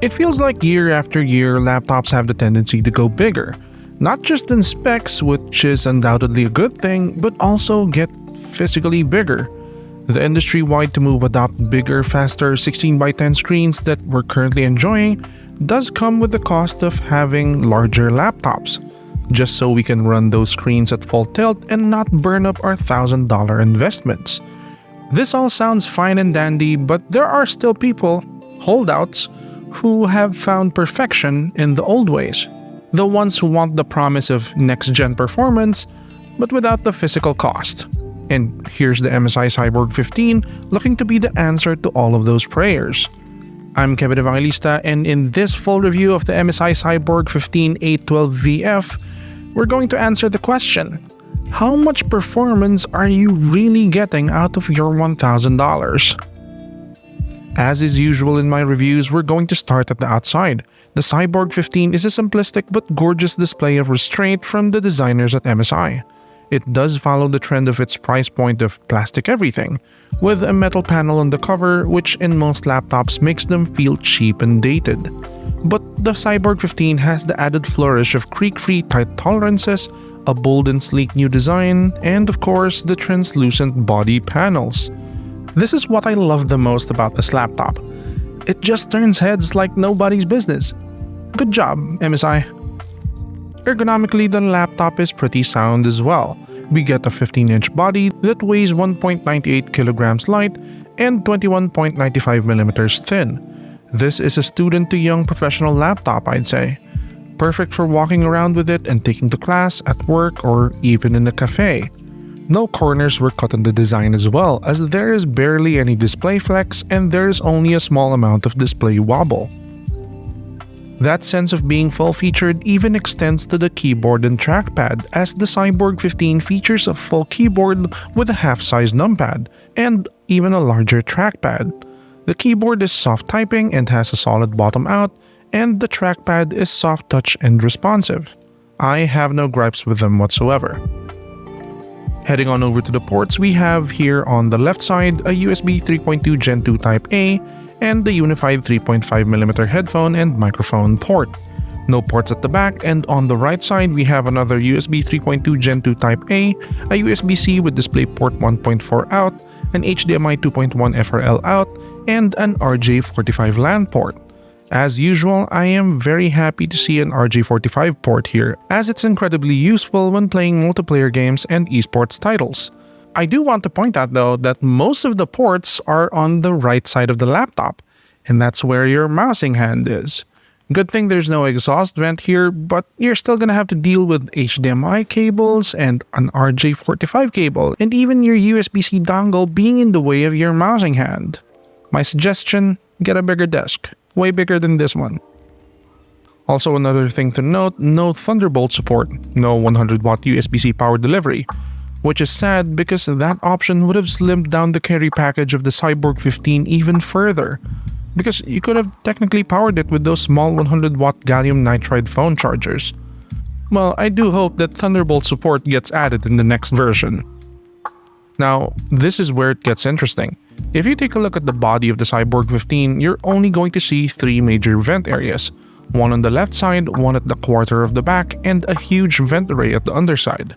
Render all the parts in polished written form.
It feels like year after year, laptops have the tendency to go bigger. Not just in specs, which is undoubtedly a good thing, but also get physically bigger. The industry-wide move to adopt bigger, faster 16x10 screens that we're currently enjoying does come with the cost of having larger laptops, just so we can run those screens at full tilt and not burn up our $1,000 investments. This all sounds fine and dandy, but there are still people, holdouts, who have found perfection in the old ways. The ones who want the promise of next-gen performance, but without the physical cost. And here's the MSI Cyborg 15 looking to be the answer to all of those prayers. I'm Kevin Evangelista, and in this full review of the MSI Cyborg 15 A12VF, we're going to answer the question: how much performance are you really getting out of your $1,000? As is usual in my reviews, we're going to start at the outside. The Cyborg 15 is a simplistic but gorgeous display of restraint from the designers at MSI. It does follow the trend of its price point of plastic everything, with a metal panel on the cover which in most laptops makes them feel cheap and dated. But the Cyborg 15 has the added flourish of creak-free tight tolerances, a bold and sleek new design, and of course the translucent body panels. This is what I love the most about this laptop. It just turns heads like nobody's business. Good job, MSI. Ergonomically, the laptop is pretty sound as well. We get a 15-inch body that weighs 1.98 kilograms light and 21.95 millimeters thin. This is a student to young professional laptop, I'd say. Perfect for walking around with it and taking to class, at work, or even in a cafe. No corners were cut in the design as well, as there is barely any display flex and there is only a small amount of display wobble. That sense of being full-featured even extends to the keyboard and trackpad, as the Cyborg 15 features a full keyboard with a half-size numpad, and even a larger trackpad. The keyboard is soft typing and has a solid bottom out, and the trackpad is soft touch and responsive. I have no gripes with them whatsoever. Heading on over to the ports, we have here on the left side a USB 3.2 Gen 2 Type A and the unified 3.5mm headphone and microphone port. No ports at the back, and on the right side we have another USB 3.2 Gen 2 Type A, a USB-C with DisplayPort 1.4 out, an HDMI 2.1 FRL out, and an RJ45 LAN port. As usual, I am very happy to see an RJ45 port here, as it's incredibly useful when playing multiplayer games and esports titles. I do want to point out though that most of the ports are on the right side of the laptop, and that's where your mousing hand is. Good thing there's no exhaust vent here, but you're still gonna have to deal with HDMI cables and an RJ45 cable, and even your USB-C dongle being in the way of your mousing hand. My suggestion: get a bigger desk. Way bigger than this one. Also, another thing to note, no Thunderbolt support, no 100-watt USB-C power delivery, which is sad because that option would have slimmed down the carry package of the Cyborg 15 even further, because you could have technically powered it with those small 100-watt gallium nitride phone chargers. Well, I do hope that Thunderbolt support gets added in the next version. Now, this is where it gets interesting. If you take a look at the body of the Cyborg 15, you're only going to see three major vent areas. One on the left side, one at the quarter of the back, and a huge vent array at the underside.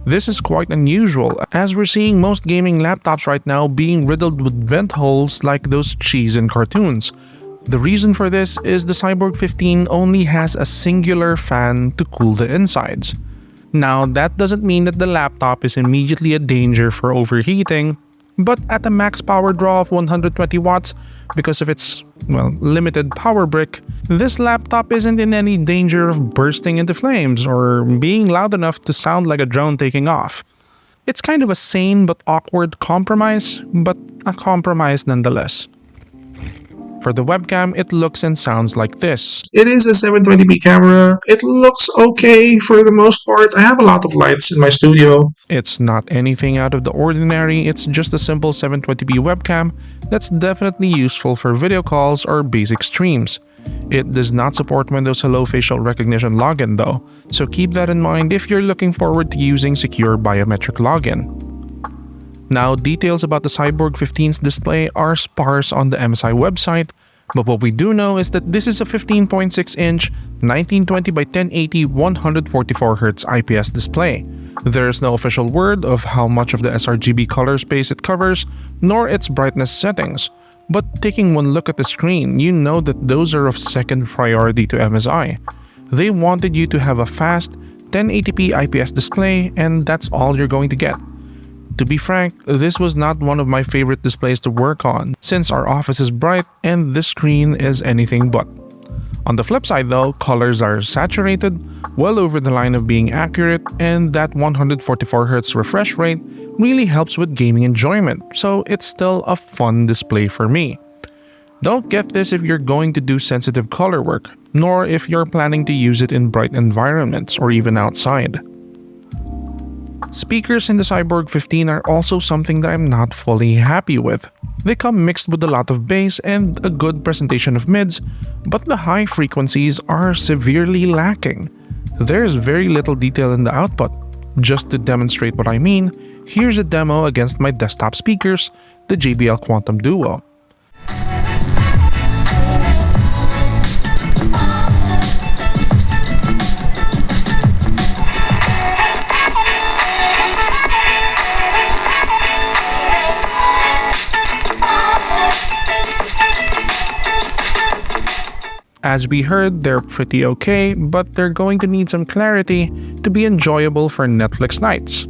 This is quite unusual, as we're seeing most gaming laptops right now being riddled with vent holes like those cheese in cartoons. The reason for this is the Cyborg 15 only has a singular fan to cool the insides. Now, that doesn't mean that the laptop is immediately a danger for overheating, but at a max power draw of 120 watts, because of its, limited power brick, this laptop isn't in any danger of bursting into flames or being loud enough to sound like a drone taking off. It's kind of a sane but awkward compromise, but a compromise nonetheless. For the webcam, it looks and sounds like this. It is a 720p camera. It looks okay for the most part. I have a lot of lights in my studio. It's not anything out of the ordinary, it's just a simple 720p webcam that's definitely useful for video calls or basic streams. It does not support Windows Hello facial recognition login though, so keep that in mind if you're looking forward to using secure biometric login. Now, details about the Cyborg 15's display are sparse on the MSI website, But what we do know is that this is a 15.6-inch 1920 by 1080 144Hz IPS display. There is no official word of how much of the sRGB color space it covers, nor its brightness settings. But taking one look at the screen, you know that those are of second priority to MSI. They wanted you to have a fast 1080p IPS display, and that's all you're going to get. To be frank, this was not one of my favorite displays to work on, since our office is bright and this screen is anything but. On the flip side though, colors are saturated, well over the line of being accurate, and that 144Hz refresh rate really helps with gaming enjoyment, so it's still a fun display for me. Don't get this if you're going to do sensitive color work, nor if you're planning to use it in bright environments or even outside. Speakers in the Cyborg 15 are also something that I'm not fully happy with. They come mixed with a lot of bass and a good presentation of mids, but the high frequencies are severely lacking. There's very little detail in the output. Just to demonstrate what I mean, here's a demo against my desktop speakers, the JBL Quantum Duo. As we heard, they're pretty okay, but they're going to need some clarity to be enjoyable for Netflix nights.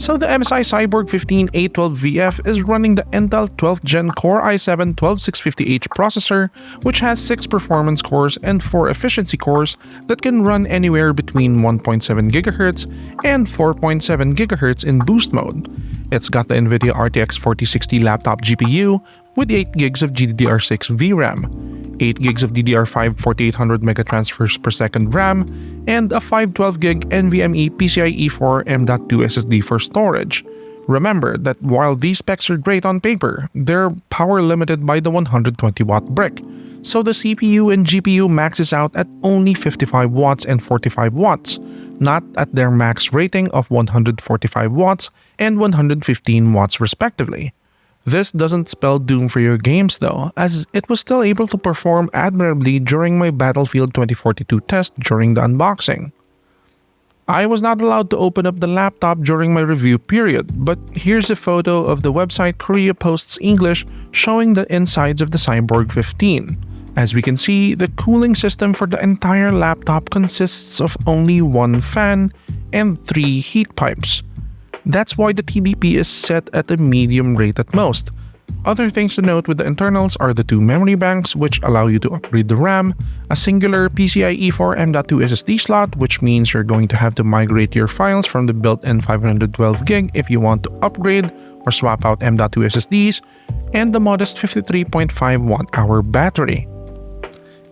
So the MSI Cyborg 15 A12VF is running the Intel 12th Gen Core i7-12650H processor, which has 6 performance cores and 4 efficiency cores that can run anywhere between 1.7 GHz and 4.7 GHz in boost mode. It's got the NVIDIA RTX 4060 laptop GPU with 8 GB of GDDR6 VRAM, 8 GB of DDR5 4800 megatransfers per second RAM, and a 512GB NVMe PCIe 4 M.2 SSD for storage. Remember that while these specs are great on paper, they're power limited by the 120-watt brick, so the CPU and GPU maxes out at only 55 watts and 45 watts, not at their max rating of 145 watts and 115 watts respectively. This doesn't spell doom for your games though, as it was still able to perform admirably during my Battlefield 2042 test during the unboxing. I was not allowed to open up the laptop during my review period, but here's a photo of the website Korea Posts English showing the insides of the Cyborg 15. As we can see, the cooling system for the entire laptop consists of only one fan and 3 heat pipes. That's why the TDP is set at a medium rate at most. Other things to note with the internals are the 2 memory banks, which allow you to upgrade the RAM, a singular PCIe 4 M.2 SSD slot, which means you're going to have to migrate your files from the built-in 512GB if you want to upgrade or swap out M.2 SSDs, and the modest 53.5 watt-hour battery.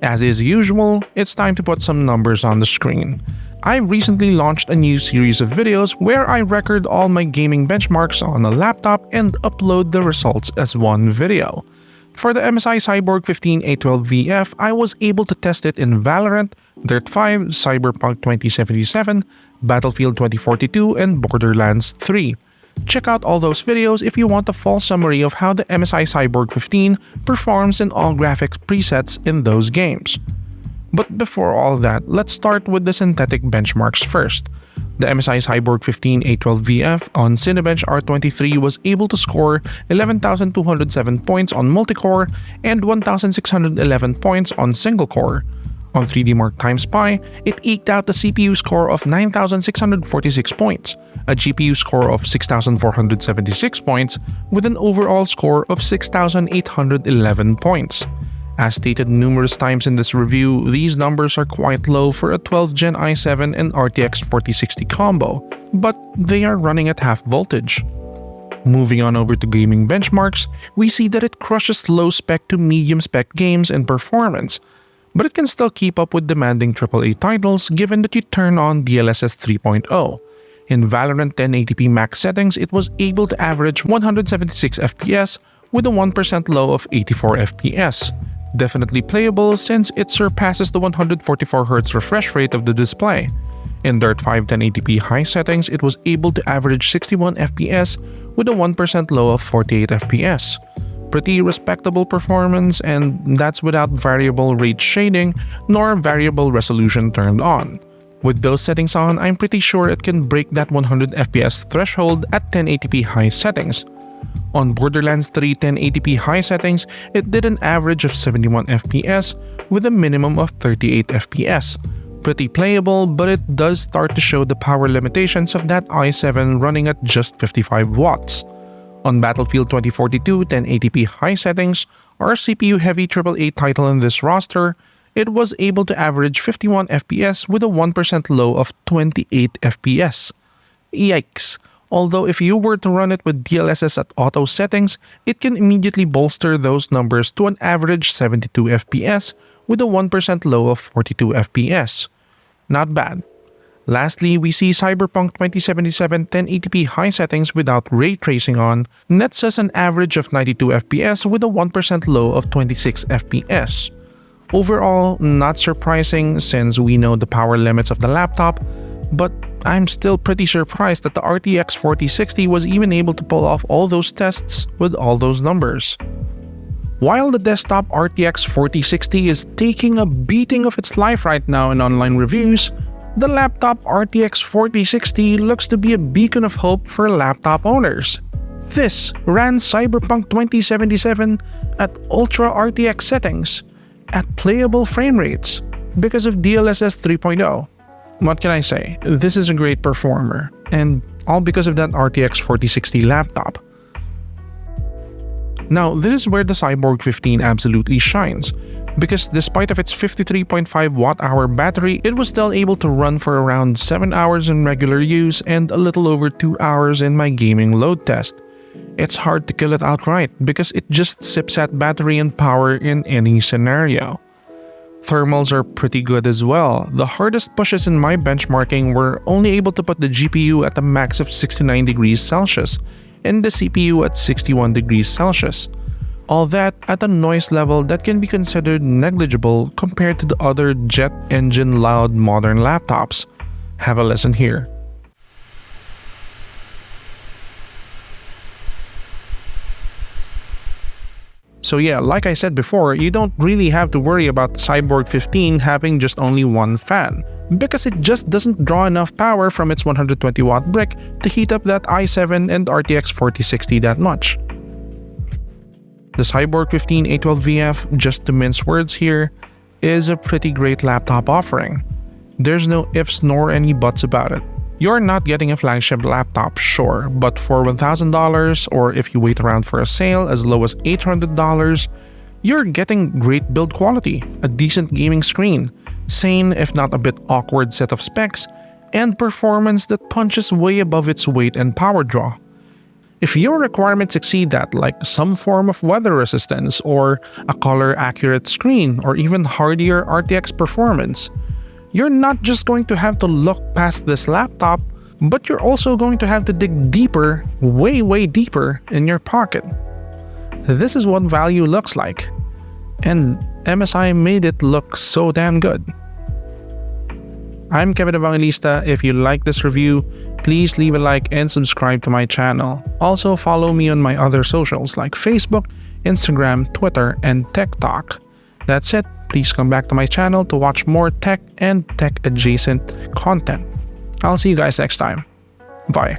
As is usual, it's time to put some numbers on the screen. I recently launched a new series of videos where I record all my gaming benchmarks on a laptop and upload the results as one video. For the MSI Cyborg 15 A12VF, I was able to test it in Valorant, Dirt 5, Cyberpunk 2077, Battlefield 2042, and Borderlands 3. Check out all those videos if you want a full summary of how the MSI Cyborg 15 performs in all graphics presets in those games. But before all that, let's start with the synthetic benchmarks first. The MSI Cyborg 15 A12VF on Cinebench R23 was able to score 11,207 points on multi-core and 1,611 points on single-core. On 3DMark TimeSpy, it eked out a CPU score of 9,646 points, a GPU score of 6,476 points, with an overall score of 6,811 points. As stated numerous times in this review, these numbers are quite low for a 12th Gen i7 and RTX 4060 combo, but they are running at half voltage. Moving on over to gaming benchmarks, we see that it crushes low-spec to medium-spec games and performance, but it can still keep up with demanding AAA titles given that you turn on DLSS 3.0. In Valorant 1080p max settings, it was able to average 176 FPS with a 1% low of 84 FPS. Definitely playable since it surpasses the 144Hz refresh rate of the display. In Dirt 5 1080p high settings, it was able to average 61 FPS with a 1% low of 48 FPS. pretty respectable performance, and that's without variable rate shading nor variable resolution turned on. With those settings on, I'm pretty sure it can break that 100 FPS threshold at 1080p high settings. On Borderlands 3 1080p high settings, it did an average of 71 FPS with a minimum of 38 FPS. Pretty playable, but it does start to show the power limitations of that i7 running at just 55 watts. On Battlefield 2042 1080p high settings, our CPU-heavy AAA title in this roster, it was able to average 51 FPS with a 1% low of 28 FPS. Yikes! Although if you were to run it with DLSS at auto settings, it can immediately bolster those numbers to an average 72 FPS with a 1% low of 42 FPS. Not bad. Lastly, we see Cyberpunk 2077 1080p high settings without ray tracing on nets us an average of 92 FPS with a 1% low of 26 FPS. Overall, not surprising since we know the power limits of the laptop, but I'm still pretty surprised that the RTX 4060 was even able to pull off all those tests with all those numbers. While the desktop RTX 4060 is taking a beating of its life right now in online reviews, the laptop RTX 4060 looks to be a beacon of hope for laptop owners. This ran Cyberpunk 2077 at Ultra RTX settings, at playable frame rates, because of DLSS 3.0. What can I say? This is a great performer, and all because of that RTX 4060 laptop. Now, this is where the Cyborg 15 absolutely shines, because despite of its 53.5 watt-hour battery, it was still able to run for around 7 hours in regular use and a little over 2 hours in my gaming load test. It's hard to kill it outright because it just sips at battery and power in any scenario. Thermals are pretty good as well. The hardest pushes in my benchmarking were only able to put the GPU at a max of 69 degrees Celsius and the CPU at 61 degrees Celsius. All that at a noise level that can be considered negligible compared to the other jet engine loud modern laptops. Have a listen here. So yeah, like I said before, you don't really have to worry about the Cyborg 15 having just only one fan, because it just doesn't draw enough power from its 120 watt brick to heat up that i7 and RTX 4060 that much. The Cyborg 15 A12VF, just to mince words here, is a pretty great laptop offering. There's no ifs nor any buts about it. You're not getting a flagship laptop, sure, but for $1,000, or if you wait around for a sale as low as $800, you're getting great build quality, a decent gaming screen, sane if not a bit awkward set of specs, and performance that punches way above its weight and power draw. If your requirements exceed that, like some form of weather resistance or a color-accurate screen or even hardier RTX performance, you're not just going to have to look past this laptop, but you're also going to have to dig deeper, way deeper in your pocket. This is what value looks like, and MSI made it look so damn good. I'm Kevin Evangelista. If you like this review, please leave a like and subscribe to my channel. Also follow me on my other socials like Facebook, Instagram, Twitter, and TikTok. That's it. Please come back to my channel to watch more tech and tech adjacent content. I'll see you guys next time. Bye.